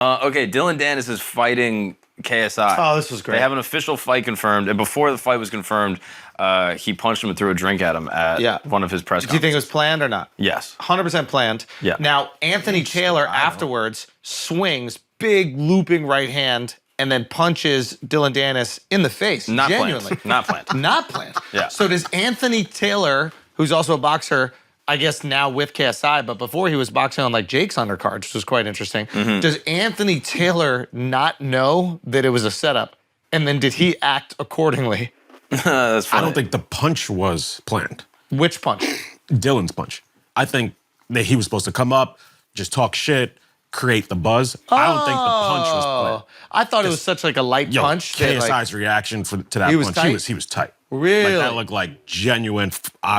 Okay, Dillon Danis is fighting KSI. Oh, this was great. They have an official fight confirmed, and before the fight was confirmed, he punched him and threw a drink at him at one of his press conferences. Do you think it was planned or not? Yes. 100% planned. Yeah. Now, Anthony Taylor afterwards swings, big looping right hand, and then punches Dillon Danis in the face. Not genuinely. planned. Not planned. Not planned. Yeah. So does Anthony Taylor, who's also a boxer, I guess now with KSI, but before he was boxing on like Jake's undercard, which was quite interesting. Does Anthony Taylor not know that it was a setup? And then did he act accordingly? That's funny. I don't think the punch was planned. Which punch? Dillon's punch. I think that he was supposed to come up, just talk shit, create the buzz. I don't think the punch was planned. I thought it was such like a light punch. KSI's that, like, reaction to that He was punch, tight? he was tight. Really? Like that looked like genuine.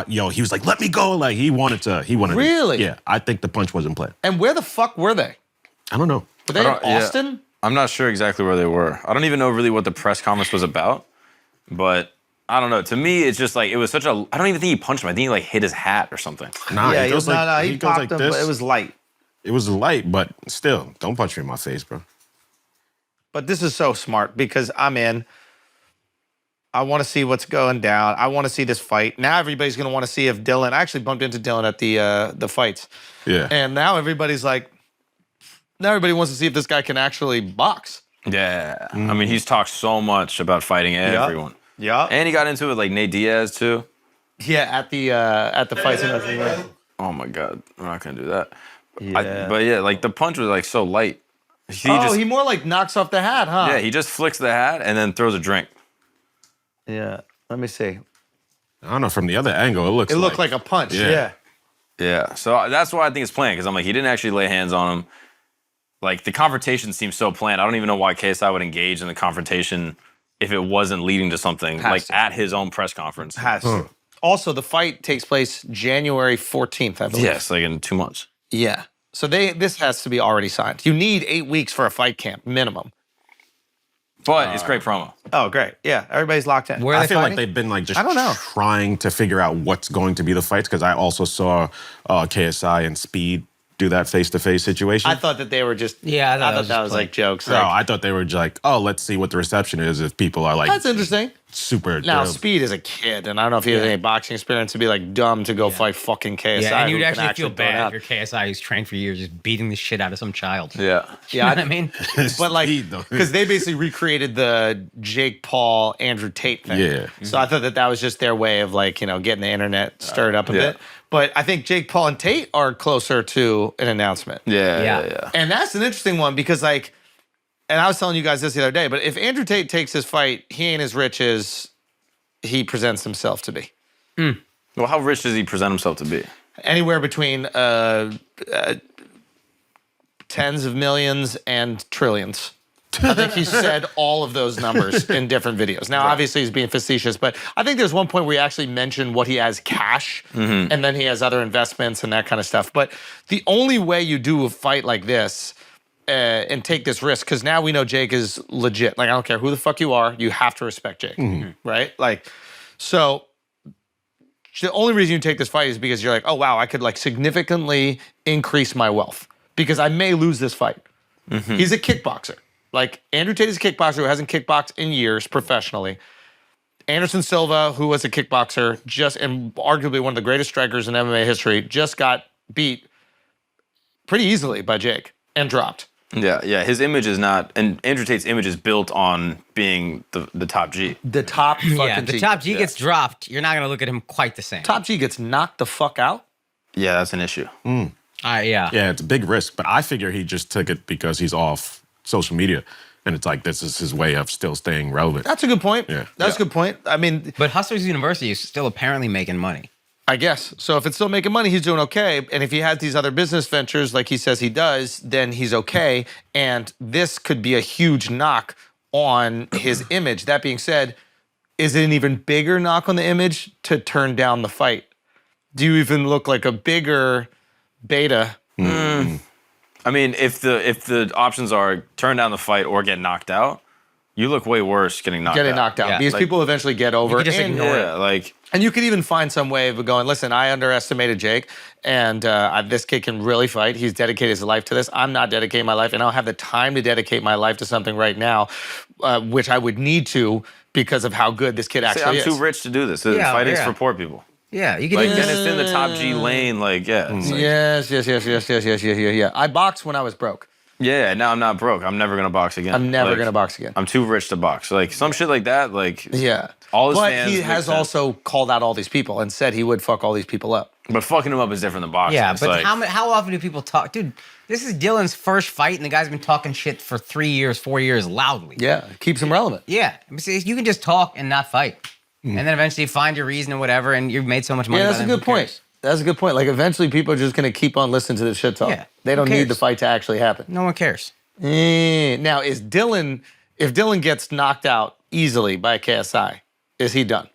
He was like, "Let me go!" Like he wanted to. Really? Yeah, I think the punch wasn't planned. And where the fuck were they? I don't know. Were they in Austin? I'm not sure exactly where they were. I don't even know really what the press conference was about, but I don't know. To me, it's just like, it was such a, I don't even think he punched him. I think he like hit his hat or something. Nah, Yeah, he goes like, he goes popped like him, this. but it was light. It was light, but still, don't punch me in my face, bro. But this is so smart because I'm in. I want to see what's going down. I want to see this fight. Now everybody's going to want to see if Dillon. I actually bumped into Dillon at the fights. Yeah. And now everybody's like, now everybody wants to see if this guy can actually box. Yeah. I mean, he's talked so much about fighting everyone. Yeah. And he got into it with like Nate Diaz too. Yeah, at the fights and everything. Oh my God. I'm not going to do that. Yeah. But yeah, like the punch was like so light. He more like knocks off the hat, huh? Yeah, he just flicks the hat and then throws a drink. Yeah. Let me see. I don't know. From the other angle, it looks. It looked like a punch. Yeah. Yeah. So that's why I think it's planned, because I'm like, he didn't actually lay hands on him. Like the confrontation seems so planned. I don't even know why KSI would engage in the confrontation if it wasn't leading to something at his own press conference. Has to. Also, the fight takes place January 14th, I believe. Yes, like in 2 months. Yeah. So this has to be already signed. You need 8 weeks for a fight camp, minimum. But it's great promo. Oh, great. Yeah, everybody's locked in. I feel like they've been like just I don't know. trying to figure out what's going to be the fights, because I also saw KSI and Speed do that face-to-face situation. I thought that they were just, Yeah, I thought that was like jokes. No, Like, I thought they were just like, oh, let's see what the reception is if people are like that's interesting. super Now, thrilled. Speed is a kid, and I don't know if he has any boxing experience to be like dumb to go fight fucking KSI. Yeah, and who you'd can actually feel throw it bad out. if you're KSI who's trained for years just beating the shit out of some child. Yeah. You know what I mean? But like, Speed, though. because they basically recreated the Jake Paul, Andrew Tate thing. Yeah. So I thought that was just their way of like, getting the internet stirred up a yeah. bit. But I think Jake Paul and Tate are closer to an announcement. Yeah. And that's an interesting one because like, and I was telling you guys this the other day, but if Andrew Tate takes his fight, he ain't as rich as he presents himself to be. Well, how rich does he present himself to be? Anywhere between tens of millions and trillions. I think he said all of those numbers in different videos. Now, obviously, he's being facetious, but I think there's one point where he actually mentioned what he has cash, and then he has other investments and that kind of stuff. But the only way you do a fight like this and take this risk, because now we know Jake is legit. Like, I don't care who the fuck you are, you have to respect Jake, right? Like, so the only reason you take this fight is because you're like, oh, wow, I could like significantly increase my wealth because I may lose this fight. He's a kickboxer. Like, Andrew Tate is a kickboxer who hasn't kickboxed in years professionally. Anderson Silva, who was a kickboxer, and arguably one of the greatest strikers in MMA history, just got beat pretty easily by Jake and dropped. Yeah. His image is not, and Andrew Tate's image is built on being the top G. The top fucking Yeah, the G. top G gets dropped. You're not going to look at him quite the same. Top G gets knocked the fuck out. Yeah, that's an issue. Yeah. Yeah, it's a big risk, but I figure he just took it because he's off social media, and it's like this is his way of still staying relevant. That's a good point. Yeah. That's a good point. I mean, But Hustlers University is still apparently making money. I guess. So if it's still making money, he's doing okay. And if he has these other business ventures like he says he does, then he's okay. And this could be a huge knock on his image. That being said, is it an even bigger knock on the image to turn down the fight? Do you even look like a bigger beta? I mean, if the options are turn down the fight or get knocked out, you look way worse getting knocked out. Yeah. These people eventually get over You can just and, ignore Yeah, like and you could even find some way of going, listen, I underestimated Jake, and this kid can really fight. He's dedicated his life to this. I'm not dedicating my life, and I don't have the time to dedicate my life to something right now, which I would need to because of how good this kid actually is. I'm too rich to do this. Fighting's for poor people. Yeah, you can Like, then it's in the top G lane. Like, yeah. It's like, Yes. I boxed when I was broke. yeah, now I'm not broke. I'm never going to box again. I'm never Like, going to box again. I'm too rich to box. Like, some shit like that, like, Yeah. all his But fans he make has sense. also called out all these people and said he would fuck all these people up. But fucking him up is different than boxing. Yeah, It's but like, how often do people talk? Dude, this is Dillon's first fight, and the guy's been talking shit for 3 years, 4 years loudly. Yeah, it keeps him relevant. Yeah. I mean, see, you can just talk and not fight. And then eventually find your reason or whatever, and you've made so much money. Yeah, that's by a then, good who point. cares? That's a good point. Like, eventually people are just going to keep on listening to the shit talk. Yeah, They who don't need cares? the fight to actually happen. No one cares. Now, if Dillon gets knocked out easily by KSI, is he done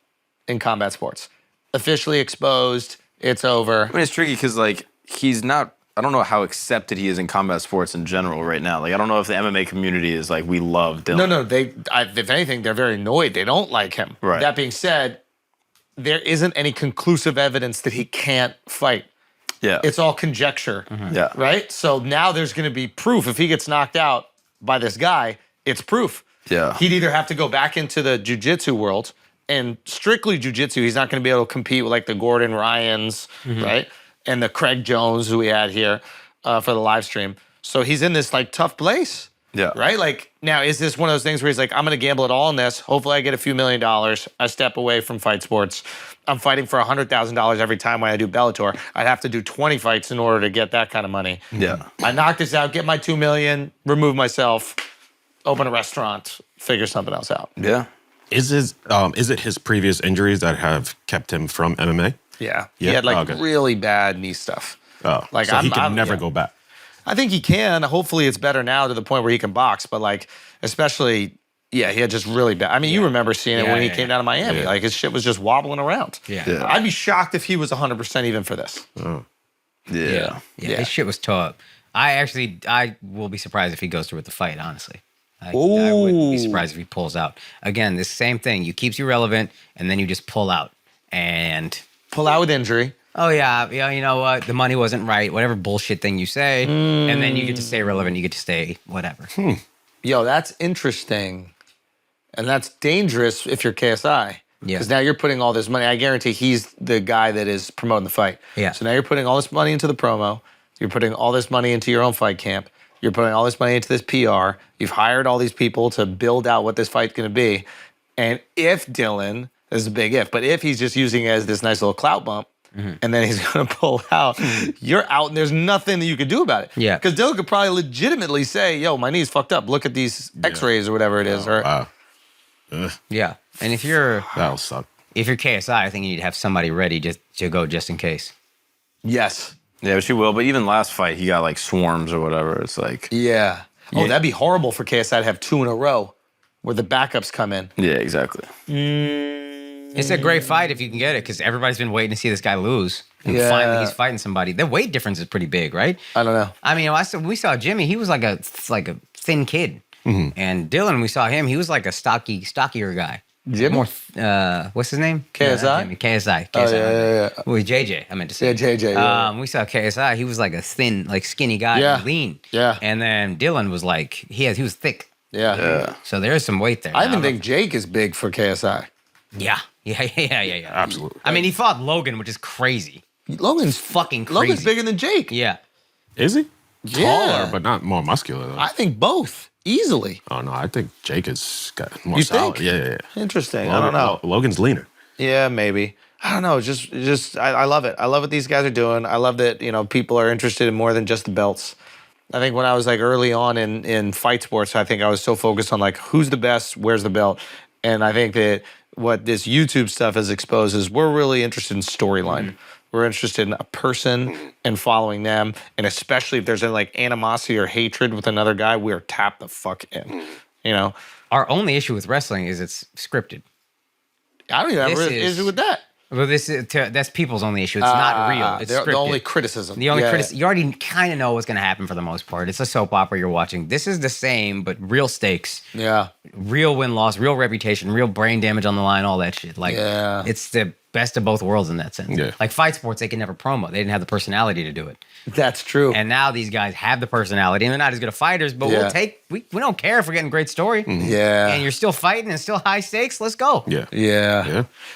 in combat sports? Officially exposed, it's over. I mean, it's tricky because, like, he's not, I don't know how accepted he is in combat sports in general right now. Like, I don't know if the MMA community is like, we love Dillon. No, if anything, they're very annoyed. They don't like him. Right. That being said, there isn't any conclusive evidence that he can't fight. Yeah. It's all conjecture. Yeah. Right? So now there's going to be proof. If he gets knocked out by this guy, it's proof. Yeah. He'd either have to go back into the jiu-jitsu world, and strictly jiu-jitsu, he's not going to be able to compete with like the Gordon Ryans, right? And the Craig Jones who we had here for the live stream. So he's in this like tough place. Yeah. Right? Like, now, is this one of those things where he's like, I'm going to gamble it all on this. Hopefully I get a few $1 million. I step away from fight sports. I'm fighting for $100,000 every time when I do Bellator. I'd have to do 20 fights in order to get that kind of money. Yeah. I knock this out, get my $2 million, remove myself, open a restaurant, figure something else out. Yeah. Is it his previous injuries that have kept him from MMA? Yeah. He Yeah? had like Okay. really bad knee stuff. Oh, Like, so he can never yeah. go back. I think he can. Hopefully it's better now to the point where he can box. But like, especially, yeah, he had just really bad. I mean, you remember seeing it when he came down to Miami. Yeah. Like, his shit was just wobbling around. Yeah. I'd be shocked if he was 100% even for this. Yeah. Yeah, his shit was tough. I will be surprised if he goes through with the fight, honestly. I wouldn't be surprised if he pulls out. Again, this same thing. You keeps you relevant, and then you just pull out. And, Pull out with injury. oh, yeah, you know what? The money wasn't right. Whatever bullshit thing you say. And then you get to stay relevant. You get to stay whatever. Yo, that's interesting. And that's dangerous if you're KSI. Yeah. Because now you're putting all this money. I guarantee he's the guy that is promoting the fight. Yeah. So now you're putting all this money into the promo. You're putting all this money into your own fight camp. You're putting all this money into this PR. You've hired all these people to build out what this fight's going to be. And if Dillon, this is a big if, but if he's just using it as this nice little clout bump, and then he's going to pull out, you're out and there's nothing that you could do about it. Yeah. Because Dillon could probably legitimately say, yo, my knee's fucked up. Look at these x-rays or whatever it is. Or Wow. Yeah. And if you're That'll suck. KSI, I think you need to have somebody ready just to go just in case. Yes. Yeah, but she will. But even last fight, he got like swarms or whatever. It's like, Yeah. Oh, that'd be horrible for KSI to have 2 in a row where the backups come in. yeah, exactly. It's a great fight if you can get it because everybody's been waiting to see this guy lose. And Yeah. finally he's fighting somebody. The weight difference is pretty big, right? I don't know. I mean, we saw Jimmy. He was like a thin kid, and Dillon. We saw him. He was like a stockier guy. Jimmy? More. What's his name? KSI? Not Jimmy. KSI. Oh, yeah. Well, JJ. I meant to say. Yeah, JJ. Yeah. We saw KSI. He was like a thin, like skinny guy, Yeah. and lean. Yeah. And then Dillon was like he was thick. Yeah. So there is some weight there. I Now, even think Jake is big for KSI. Yeah. Absolutely. I mean, he fought Logan, which is crazy. Logan's Fucking crazy. Logan's bigger than Jake. Yeah. Is he? Yeah. Taller, but not more muscular, though. I think both easily. Oh, no. I think Jake has got more You solid. think? Yeah. Interesting. I don't know. Logan's leaner. Yeah, maybe. I don't know. Just I love it. I love what these guys are doing. I love that, people are interested in more than just the belts. I think when I was like early on in fight sports, I think I was so focused on like who's the best, where's the belt. And I think that what this YouTube stuff has exposed is we're really interested in storyline. We're interested in a person and following them. And especially if there's any like animosity or hatred with another guy, we're tapped the fuck in. Our only issue with wrestling is it's scripted. I don't even have This an is- issue with that. Well, that's people's only issue. It's not real. It's the only scripted. criticism. The only criticism, you already kind of know what's going to happen for the most part. It's a soap opera you're watching. This is the same, but real stakes, Yeah. real win-loss, real reputation, real brain damage on the line, all that shit. Like, it's the best of both worlds in that sense. Yeah. Like fight sports, they can never promo. They didn't have the personality to do it. That's true. And now these guys have the personality, and they're not as good of fighters, but we don't care if we're getting a great story. Yeah. And you're still fighting and still high stakes. Let's go. Yeah. Yeah.